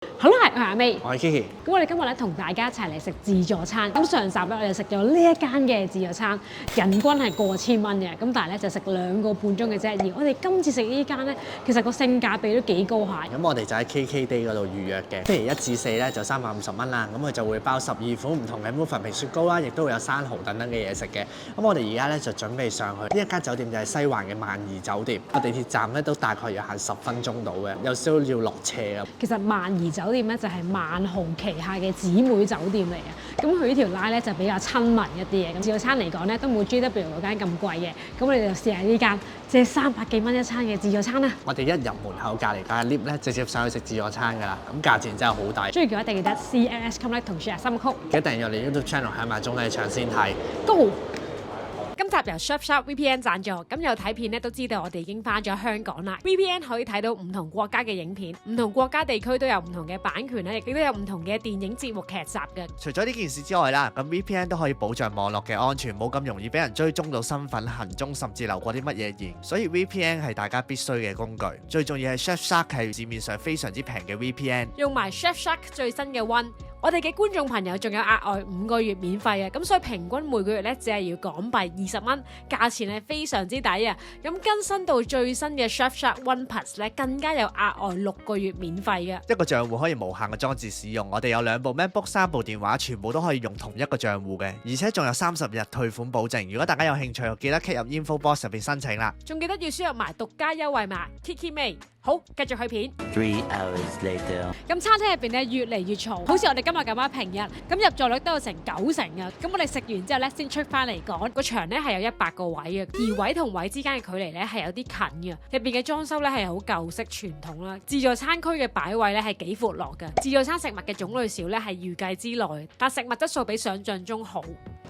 好啦，我係阿 May，我係 Kiki。咁我哋今日咧同大家一齊嚟食自助餐。咁上集咧我哋食咗呢一間嘅自助餐，人均係過千蚊嘅。咁但係咧就食2個半鐘嘅啫。而我哋今次食呢間咧，其實個性價比都幾高下。咁我哋就喺 KKday 嗰度預約嘅，星期1至4咧就350蚊啦。咁佢就會包12款唔同嘅muffin皮雪糕啦，亦都會有生蠔等等嘅嘢食嘅。咁我哋而家咧就準備上去呢一間酒店就係西環嘅萬怡酒店。個地鐵站咧都大概要行10分鐘到嘅，有少少要落斜啊。其實萬怡酒店咧就係萬豪旗下嘅姊妹酒店嚟嘅，咁佢呢條拉咧就比較親民一啲嘅，咁自助餐嚟講咧都冇 JW 嗰間咁貴嘅，咁我哋就試下呢間即係300幾蚊一餐嘅自助餐啦。我哋一入門口隔離架 lift 咧，直接上去食自助餐㗎啦，咁價錢真係好抵。中意嘅話一定記得 CLS Come Like 同 share 3個曲，記得訂閱我哋 YouTube channel 響埋鐘咧搶先睇。 Go！今集由 Surfshark VPN 贊助，咁有睇片咧都知道我哋已經翻咗香港啦。VPN 可以睇到唔同國家嘅影片，唔同國家地區都有唔同嘅版權咧，亦都有唔同嘅電影節目劇集嘅。除咗呢件事之外啦，咁 VPN 都可以保障網絡嘅安全，冇咁容易俾人追蹤到身份、行蹤，甚至留過啲乜嘢言。所以 VPN 係大家必須嘅工具。最重要係 Surfshark 係市面上非常之平嘅 VPN。用埋 Surfshark 最新嘅 One。我哋嘅觀眾朋友仲有額外5個月免費嘅，咁所以平均每個月咧只係要港幣20蚊，價錢係非常之抵啊！咁更新到最新嘅 Surfshark One Plus 咧，更加有額外6個月免費嘅。一個賬戶可以無限嘅裝置使用，我哋有2部 MacBook、3部電話，全部都可以用同一個賬戶嘅，而且仲有30日退款保證。如果大家有興趣，記得 click 入 info box 入邊申請啦。仲記得要輸入埋獨家優惠碼 Kiki May。好，繼續去片。 3 hours later，咁餐廳入邊咧越嚟越嘈，好似我哋今日咁樣平日，咁入座率都有成90%啊！咁我哋食完之後咧先出翻嚟講，個場咧係有100個位嘅，而位同位之間嘅距離咧係有啲近嘅。入邊嘅裝修咧係好舊式傳統啦，自助餐區嘅擺位咧係幾闊落嘅，自助餐食物嘅種類少咧係預計之內，但食物質素比想象中好。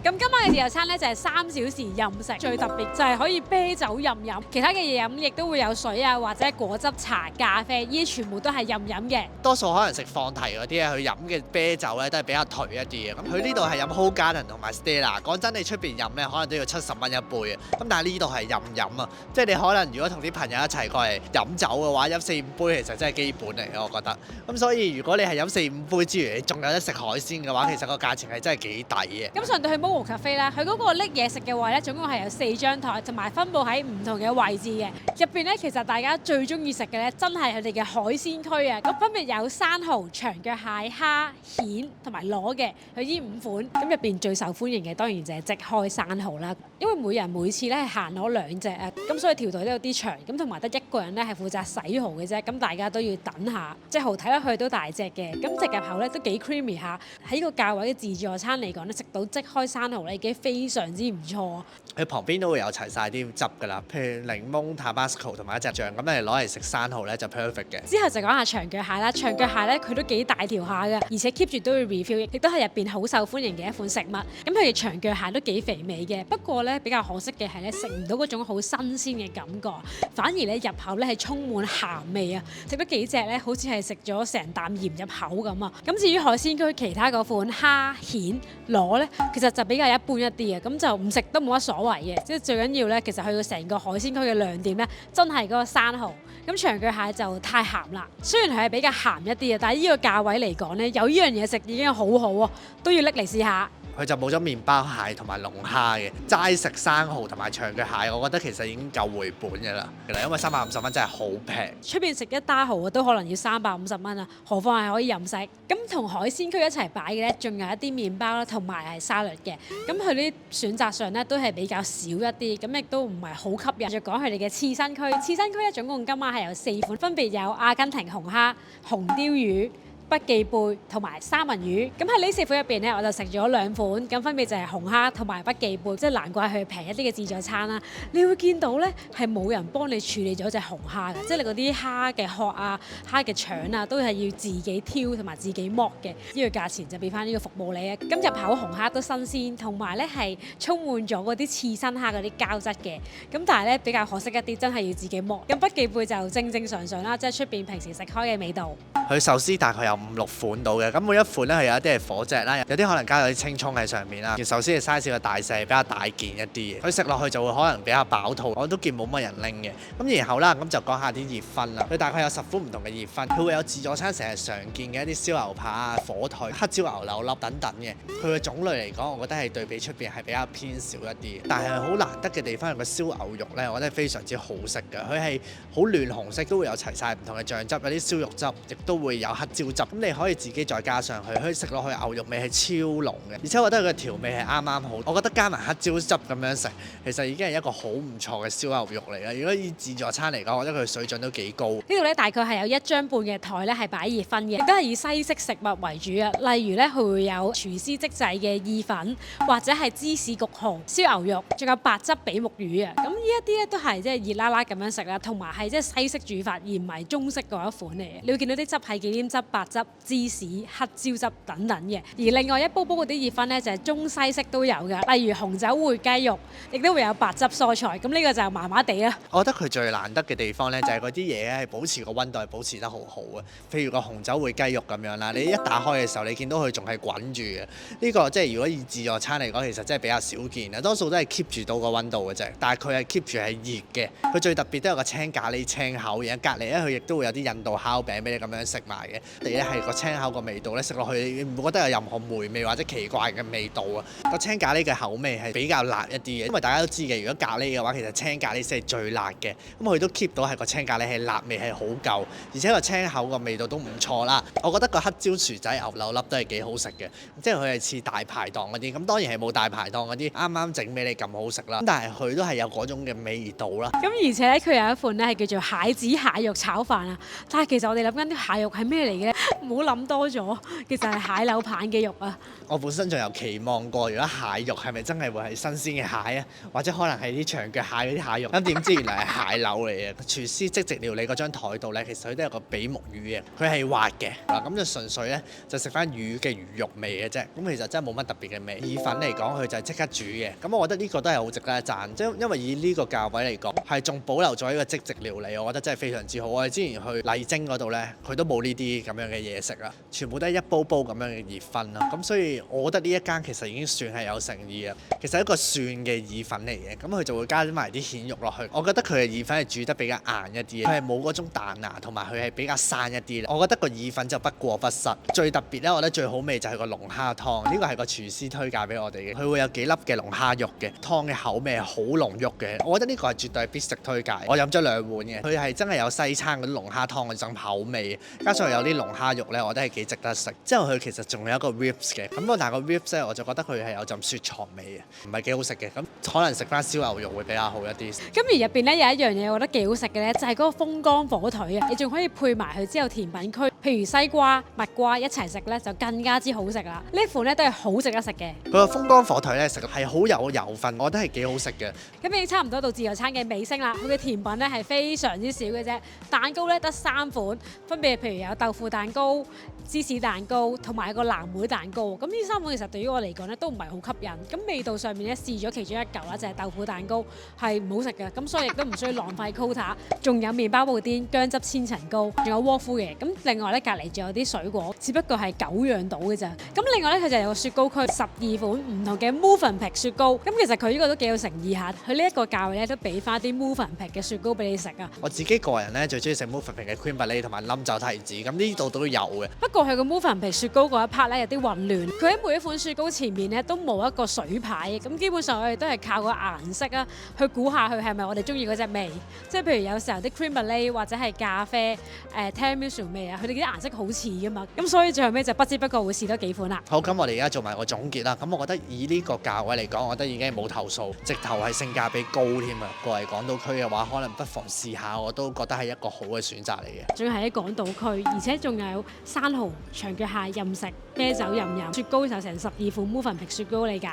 咁今晚嘅自助餐咧就係3小時任食，最特別就係可以啤酒任飲，其他嘅嘢飲亦都會有水啊或者果汁、茶、咖啡，呢啲全部都係任飲嘅。多數可能食放題嗰啲咧，佢飲嘅啤酒咧都係比較頹一啲嘅。咁佢呢度係飲 Hoegaarden 同埋 Stella。講真，你出邊飲咧可能都要70蚊一杯嘅。咁但係呢度係任飲啊，即係你可能如果同啲朋友一齊過嚟飲酒嘅話，飲4-5杯其實真係基本嚟嘅，我覺得。咁所以如果你係飲4-5杯之餘，你仲有得食海鮮嘅話，其實個價錢係真係幾抵嘅。咁上到去 Momo Cafe 啦，佢嗰個拎嘢食嘅位咧，總共係有4張台，同埋分佈喺唔同嘅位置嘅。入邊咧，其實大家最中意食嘅咧，真係佢哋嘅海鮮區啊！咁分別有生蠔、長腳蟹、蝦、蜆同埋螺嘅，佢呢5款。咁入邊最受歡迎嘅當然就係即開生蠔啦，因為每人每次咧係限攞2隻啊，咁所以條隊都有啲長，咁同埋得1個人咧係負責洗蠔嘅啫，咁大家都要等下。隻蠔睇落去都大隻嘅，咁食入口咧都幾 creamy 下。喺呢個價位嘅自助餐嚟講咧，食到即開生蠔咧已經非常之唔錯。佢旁邊都會有齊晒啲汁㗎啦，譬如檸檬、Tabasco 同埋一隻醬，咁你攞嚟食生蠔咧就 perfect 嘅。之後就講下長腳蟹啦，長腳蟹咧佢都幾大條下嘅，而且 keep 住都會 refill，亦都係入邊好受歡迎嘅一款食物。咁佢哋長腳蟹都幾肥美嘅，不過咧比較可惜嘅係咧食唔到嗰種好新鮮嘅感覺，反而咧入口咧係充滿鹹味啊！食咗幾隻咧，好似係食咗成啖鹽入口咁啊！咁至於海鮮區其他嗰款蝦、蜆、螺咧，其實就比較一般一啲嘅，咁就唔食都冇乜所謂嘅。即係最緊要咧，其實去到成個海鮮區嘅亮點咧，真係嗰個生蠔。咁長腳蟹就太鹹啦，雖然係比較鹹一啲嘅，但係呢個價位嚟講咧，有呢樣嘢食已經好好啊，都要拎嚟試下。佢就冇咗麵包蟹同埋龍蝦嘅，齋食生蠔同埋長腳蟹，我覺得其實已經夠回本嘅啦。因為350蚊真係好平。出邊食一打蠔都可能要350蚊啊，何況係可以任食。咁同海鮮區一齊擺嘅咧，仲有一啲麵包啦，同埋係沙律嘅。咁佢啲選擇上咧都係比較少一啲，咁亦都唔係好吸引。就講佢哋嘅刺身區，刺身區咧總共今晚係有4款，分別有阿根廷紅蝦、紅鯛魚、筆記貝同埋三文魚，咁喺呢4款入邊咧，我就食咗2款，咁分別就係紅蝦同埋筆記貝，即係難怪佢平一啲嘅自助餐啦。你會見到咧係冇人幫你處理咗隻紅蝦嘅，即係你嗰啲蝦嘅殼啊、蝦嘅腸啊，都係要自己挑同埋自己剝嘅。呢個價錢就俾翻呢個服務你啊。咁入口紅蝦都新鮮，同埋咧係充滿咗嗰啲刺身蝦嗰啲膠質嘅。咁但係咧比較可惜一啲，真係要自己剝。咁筆記貝就正正常常啦，即係出邊平時食開嘅味道。佢壽司大概有5、6款到嘅。咁每一款咧係有一啲係火隻啦，有啲可能加咗啲青葱喺上面啦。壽司嘅 size 嘅大細係比較大件一啲嘅，佢食落去就會可能比較飽肚。我都見冇乜人拎嘅。咁然後啦，咁就講下啲熱分啦。佢大概有10款唔同嘅熱分，佢會有自助餐成日常見嘅一啲燒牛扒啊、火腿、黑椒牛柳粒等等嘅。佢嘅種類嚟講，我覺得係對比出邊係比較偏少一啲。但係好難得嘅地方係個燒牛肉咧，我覺得係非常之好食嘅。佢係好嫩紅色，都會有齊晒唔同嘅醬汁，有啲燒肉汁，亦都會有黑椒汁。咁你可以自己再加上去，可以食落去牛肉味係超濃嘅，而且我覺得佢嘅調味係啱啱好。我覺得加埋黑椒汁咁樣食，其實已經係一個好唔錯嘅燒牛肉嚟啦。如果以自助餐嚟講，我覺得佢水準都幾高。呢度咧大概係有1張半嘅台咧係擺熱分嘅，亦都係以西式食物為主啊。例如咧，佢會有廚師即製嘅意粉，或者係芝士焗蠔、燒牛肉，仲有白汁比目魚啊。咁呢一啲咧都係即係熱辣辣咁樣食啦，同埋係即係西式煮法，而唔係中式嗰一款嚟嘅。你會見到啲汁係忌廉汁、白汁、芝士、黑椒汁等等嘅。而另外一煲煲嗰啲熱分咧就係中西式都有嘅，例如紅酒燴雞肉，亦都會有白汁蔬菜。咁呢個就麻麻地啦。我覺得佢最難得嘅地方咧就係嗰啲嘢咧係保持個溫度係保持得好好嘅。譬如個紅酒燴雞肉咁樣啦，你一打開嘅時候，你見到佢仲係滾住嘅。呢個即係如果以自助餐嚟講，其實真係比較少見啊。多數都係 keep 住到個溫度嘅啫，但係佢係 keep 住係熱嘅。佢最特別都有個青咖喱青口，然後隔離咧佢亦都會有啲印度烤餅俾你咁樣食埋嘅。第一係個青口個味道咧，食落去你唔會覺得有任何霉味或者奇怪嘅味道啊。個青咖喱嘅口味係比較辣一啲嘅，因為大家都知嘅，如果咖喱嘅話，其實青咖喱先係最辣嘅。咁佢都 keep 到係個青咖喱係辣味係好夠，而且個青口個味道都唔錯啦。我覺得個黑椒薯仔牛柳粒都係幾好食嘅，即係佢係似大排檔嗰啲。咁當然係冇大排檔嗰啲啱啱整俾你咁好食啦。咁但係佢都係有嗰種嘅味道啦。咁而且咧，佢有一款咧係叫做蟹子蟹肉炒飯啊。但係其實我哋諗緊啲蟹肉係咩嚟嘅咧？唔好諗多咗，其實係蟹柳棒嘅肉啊。我本身仲有期望過，如果蟹肉係咪真係會係新鮮嘅蟹啊？或者可能係啲長腳蟹嗰啲蟹肉。咁點知原來係蟹柳嚟嘅。廚師即席料理嗰張台度咧，其實佢都有個比目魚嘅，佢係滑嘅。嗱咁就純粹咧就食翻魚嘅魚肉味嘅啫。咁其實真係冇乜特別嘅味。意粉嚟講，佢就係即刻煮嘅。咁我覺得呢個都係好值得一讚，即係因為以呢個價位嚟講，係仲保留咗呢個即席料理，我覺得真係非常之好。我哋之前去麗晶嗰度咧，佢都冇呢啲咁樣嘅嘢食啦，全部都係一煲煲咁樣嘅熱分啦。咁所以我覺得呢一間其實已經算係有誠意啊。其實係一個蒜嘅意粉嚟嘅，咁佢就會加埋啲蜆肉落去。我覺得佢嘅意粉係煮得比較硬一啲，佢係冇嗰種彈牙，同埋佢係比較散一啲。我覺得個意粉就不過不失。最特別咧，我覺得最好味就係個龍蝦湯，呢個係個廚師推介俾我哋嘅。佢會有幾粒嘅龍蝦肉嘅，湯嘅口味係好濃郁嘅。我覺得呢個係絕對係必食推介。我飲咗2碗嘅，佢係真係有西餐嗰啲龍蝦湯嗰種口味，加上有啲龍蝦肉咧，我覺得係幾值得食。之後佢其實仲有一個 ribs 嘅，咁但係個 ribs 咧我就覺得佢係有陣雪藏味嘅，唔係幾好食嘅。咁可能食翻燒牛肉會比較好一啲。咁而入邊咧有一樣嘢我覺得幾好食嘅咧，就係嗰個風乾火腿啊！你仲可以配埋佢之後甜品區，譬如西瓜、蜜瓜一齊食咧，就更加之好食啦！呢款咧都係好值得食嘅。佢個風乾火腿咧食係好有油分，我覺得係幾好食嘅。咁已經差唔多到自助餐嘅尾聲啦。佢嘅甜品咧係非常之少嘅啫，蛋糕咧得3款，分別譬如有豆腐蛋糕、芝士蛋糕同埋個藍莓蛋糕。咁呢3款其實對於我嚟講咧都唔係好吸引。咁味道上面咧試咗其中一嚿啦，就係豆腐蛋糕係唔好食嘅，咁所以亦都唔需要浪費 quota。仲有麵包布甸、薑汁千層糕，仲有窩夫嘅。咁另外咧隔離仲有啲水果，只不過係9樣到嘅咋。咁另外咧佢就有個雪糕區，12款唔同嘅 Mövenpick 雪糕。咁其實佢呢個都幾有誠意下，佢呢一個價位咧都俾翻啲 Mövenpick 嘅雪糕俾你食啊。我自己個人咧最中意食 Mövenpick 嘅 cream brulee 同埋冧酒提子，咁呢度都有嘅。不過佢個 Mövenpick 雪糕嗰一 part 咧有啲混亂，佢喺每一款雪糕前面咧都冇一個水牌，咁基本上我哋都係靠個顏色啊去估下佢係咪我哋中意嗰隻味。即係譬如有時候啲 cream brulee 或者係咖啡tiramisu 味啊，佢哋啲顏色好似噶嘛，咁所以最後尾就不知不覺會試多幾款啦。好，咁我哋而家做埋個總結啦。咁我覺得以呢個價位嚟講，我覺得已經係冇投訴，直頭係性價比高添啊！過嚟港島區嘅話，可能不妨試下，我都覺得係一個好嘅選擇嚟嘅。仲要係喺港島區，而且仲有生蠔、長腳蟹任食、啤酒任飲，雪糕就成12款 Mövenpick 雪糕你揀。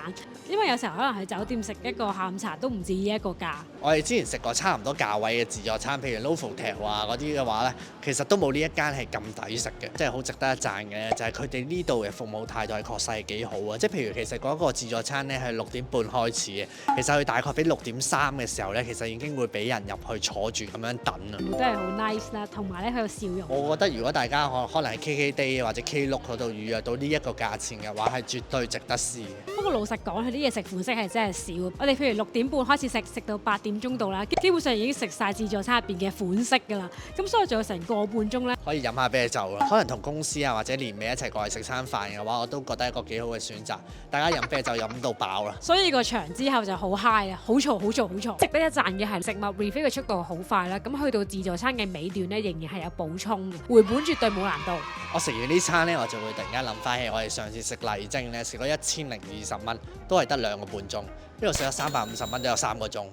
因為有時候可能喺酒店食一個下午茶都唔止呢一個價。我哋之前食過差唔多價位嘅自助餐，譬如 Novotel 啊嗰啲嘅話呢，其實都冇呢一間係咁抵食嘅，即係好值得一讚嘅就係佢哋呢度嘅服務態度係確實係幾好啊！即係譬如其實嗰個自助餐呢係6點半開始嘅，其實佢大概俾6點3嘅時候呢，其實已經會俾人入去坐住咁樣等啊！都係好 nice 啦，同埋咧佢有笑容。我覺得如果大家可能喺 KKday 或者 Klook 嗰度預約到呢一個價錢嘅話，係絕對值得試嘅。不過老實講，佢啲嘢食款式係真係少。我哋譬如6點半開始食到8點鐘到啦，基本上已經食晒自助餐入邊嘅款式㗎啦。咁所以仲有成個半鐘咧。可以飲下啤酒啦，可能同公司啊或者年尾一齊過嚟食餐飯嘅話，我都覺得係一個幾好嘅選擇。大家飲啤酒飲到飽啦。所以個場之後就好 high 啊，好嘈好嘈好嘈。值得一讚嘅係食物 refill 嘅速度好快啦，咁去到自助餐嘅尾段咧，仍然係有補充嘅，回本絕對冇難度。我食完呢餐呢，我就會突然間諗翻起我哋上次食麗晶呢，食咗1020蚊，都係得2個半鐘。呢度食咗350蚊都有3個鐘，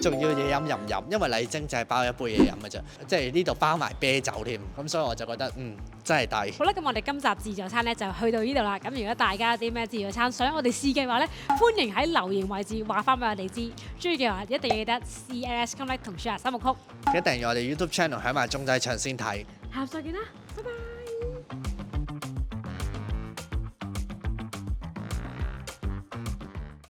仲要嘢飲唔飲？因為麗晶就係包一杯嘢飲嘅啫，即係呢度包埋啤酒添，咁所以我就覺得真係抵。好啦，咁我哋今集自助餐咧就去到呢度啦。咁如果大家有啲咩自助餐想我哋試嘅話咧，歡迎喺留言位置話翻俾我哋知。中意嘅話一定要記得 CLS Comment 同 Share 三部曲。記得訂閱我哋 YouTube channel，響埋鐘仔唱先睇。下集再見啦，拜拜。